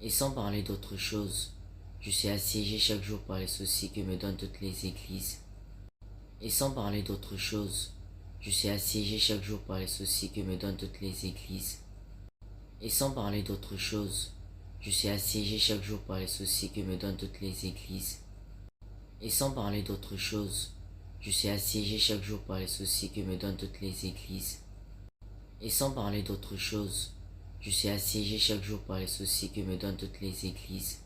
Et sans parler d'autre chose, je suis assiégé chaque jour par les soucis que me donnent toutes les églises. Et sans parler d'autre chose, je suis assiégé chaque jour par les soucis que me donnent toutes les églises. Et sans parler d'autre chose, je suis assiégé chaque jour par les soucis que me donnent toutes les églises. Et sans parler d'autre chose, je suis assiégé chaque jour par les soucis que me donnent toutes les églises. Et sans parler d'autre chose, je suis assiégé chaque jour par les soucis que me donnent toutes les églises.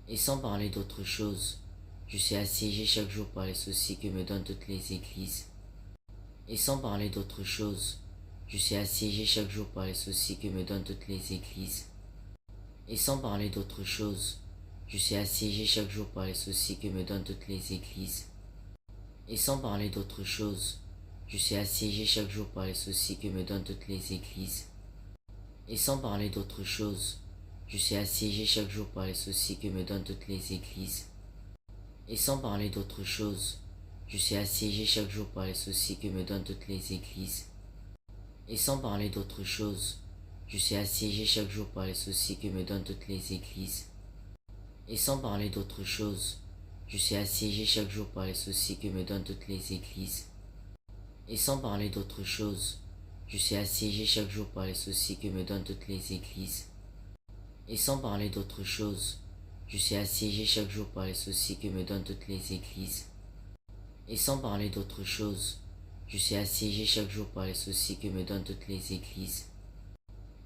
Et sans parler d'autre chose, je suis assiégé chaque jour par les soucis que me donnent toutes les églises. Et sans parler d'autre chose, je suis assiégé chaque jour par les soucis que me donnent toutes les églises. Et sans parler d'autre chose, je suis assiégé chaque jour par les soucis que me donnent toutes les églises. Et sans parler d'autre chose, je suis assiégé chaque jour par les soucis que me donnent toutes les églises. Et sans parler d'autre chose, je suis assiégé chaque jour par les soucis que me donnent toutes les églises. Et sans parler d'autre chose, je suis assiégé chaque jour par les soucis que me donnent toutes les églises. Et sans parler d'autre chose, je suis assiégé chaque jour par les soucis que me donnent toutes les églises. Et sans parler d'autre chose, je suis assiégé chaque jour par les soucis que me donnent toutes les églises. Et sans parler d'autre chose, je suis assiégé chaque jour par les soucis que me donnent toutes les églises. Et sans parler d'autre chose, je suis assiégé chaque jour par les soucis que me donnent toutes les églises.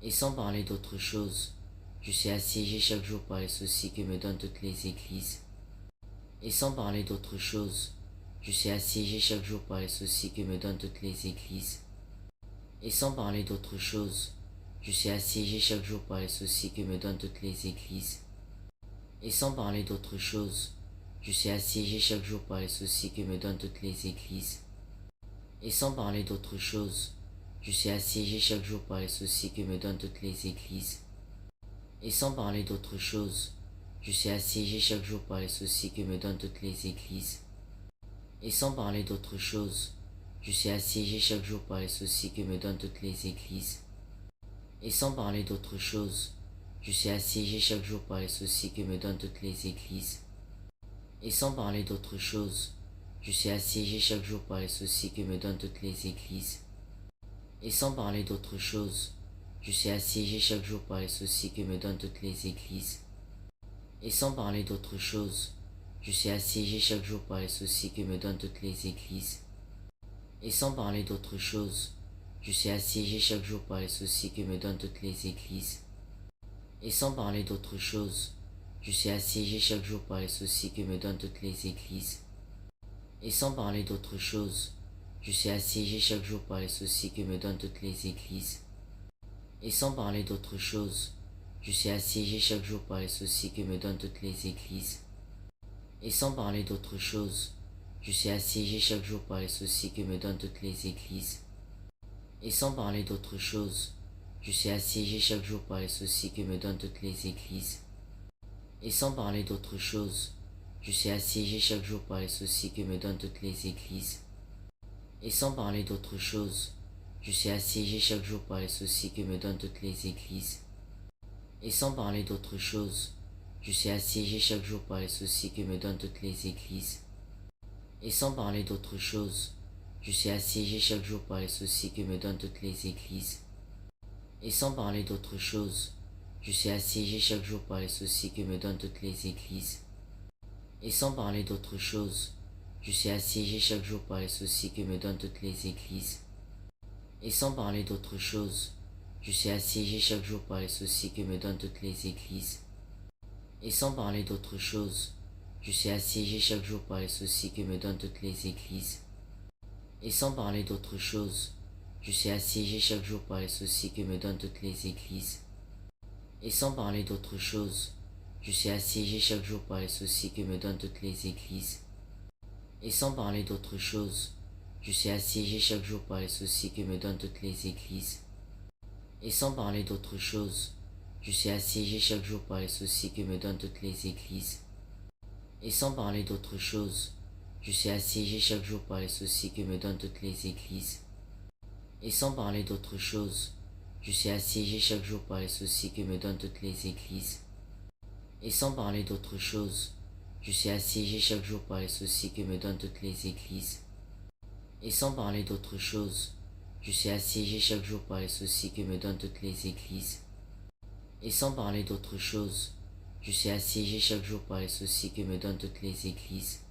Et sans parler d'autre chose, je suis assiégé chaque jour par les soucis que me donnent toutes les églises. Et sans parler d'autre chose, je suis assiégé chaque jour par les soucis que me donnent toutes les églises. Et sans parler d'autre chose, je suis assiégé chaque jour par les soucis que me donnent toutes les églises. Et sans parler d'autre chose, je suis assiégé chaque jour par les soucis que me donnent toutes les églises. Et sans parler d'autre chose, je suis assiégé chaque jour par les soucis que me donnent toutes les églises. Et sans parler d'autre chose, je suis assiégé chaque jour par les soucis que me donnent toutes les églises. Et sans parler d'autre chose, je suis assiégé chaque jour par les soucis que me donnent toutes les églises. Et sans parler d'autre chose, je suis assiégé chaque jour par les soucis que me donnent toutes les églises. Et sans parler d'autre chose, je suis assiégé chaque jour par les soucis que me donnent toutes les églises. Et sans parler d'autre chose, je suis assiégé chaque jour par les soucis que me donnent toutes les églises. Et sans parler d'autre chose, je suis assiégé chaque jour par les soucis que me donnent toutes les églises. Et sans parler d'autre chose, je suis assiégé chaque jour par les soucis que me donnent toutes les églises. Et sans parler d'autre chose, je suis assiégé chaque jour par les soucis que me donnent toutes les églises. Et sans parler d'autre chose, je suis assiégé chaque jour par les soucis que me donnent toutes les églises. Et sans parler d'autre chose, je suis assiégé chaque jour par les soucis que me donnent toutes les églises. Et sans parler d'autre chose, je suis assiégé chaque jour par les soucis que me donnent toutes les églises. Et sans parler d'autre chose, je suis assiégé chaque jour par les soucis que me donnent toutes les églises. Et sans parler d'autre chose, je suis assiégé chaque jour par les soucis que me donnent toutes les églises. Et sans parler d'autre chose, je suis assiégé chaque jour par les soucis que me donnent toutes les églises. Et sans parler d'autre chose, je suis assiégé chaque jour par les soucis que me donnent toutes les églises. Et sans parler d'autre chose, je suis assiégé chaque jour par les soucis que me donnent toutes les églises. Et sans parler d'autre chose, je suis assiégé chaque jour par les soucis que me donnent toutes les églises. Et sans parler d'autre chose, je suis assiégé chaque jour par les soucis que me donnent toutes les églises. Et sans parler d'autre chose, je suis assiégé chaque jour par les soucis que me donnent toutes les églises. Et sans parler d'autre chose, je suis assiégé chaque jour par les soucis que me donnent toutes les églises. Et sans parler d'autre chose, je suis assiégé chaque jour par les soucis que me donnent toutes les églises. Et sans parler d'autre chose, je suis assiégé chaque jour par les soucis que me donnent toutes les églises. Et sans parler d'autre chose, je suis assiégé chaque jour par les soucis que me donnent toutes les églises. Et sans parler d'autre chose, je suis assiégé chaque jour par les soucis que me donnent toutes les églises. Et sans parler d'autre chose, je suis assiégé chaque jour par les soucis que me donnent toutes les églises. Et sans parler d'autre chose, je suis assiégé chaque jour par les soucis que me donnent toutes les églises. Et sans parler d'autre chose, je suis assiégé chaque jour par les soucis que me donnent toutes les églises. Et sans parler d'autre chose, je suis assiégé chaque jour par les soucis que me donnent toutes les églises. Et sans parler d'autre chose, je suis assiégé chaque jour par les soucis que me donnent toutes les églises. Et sans parler d'autre chose, je suis assiégé chaque jour par les soucis que me donnent toutes les églises.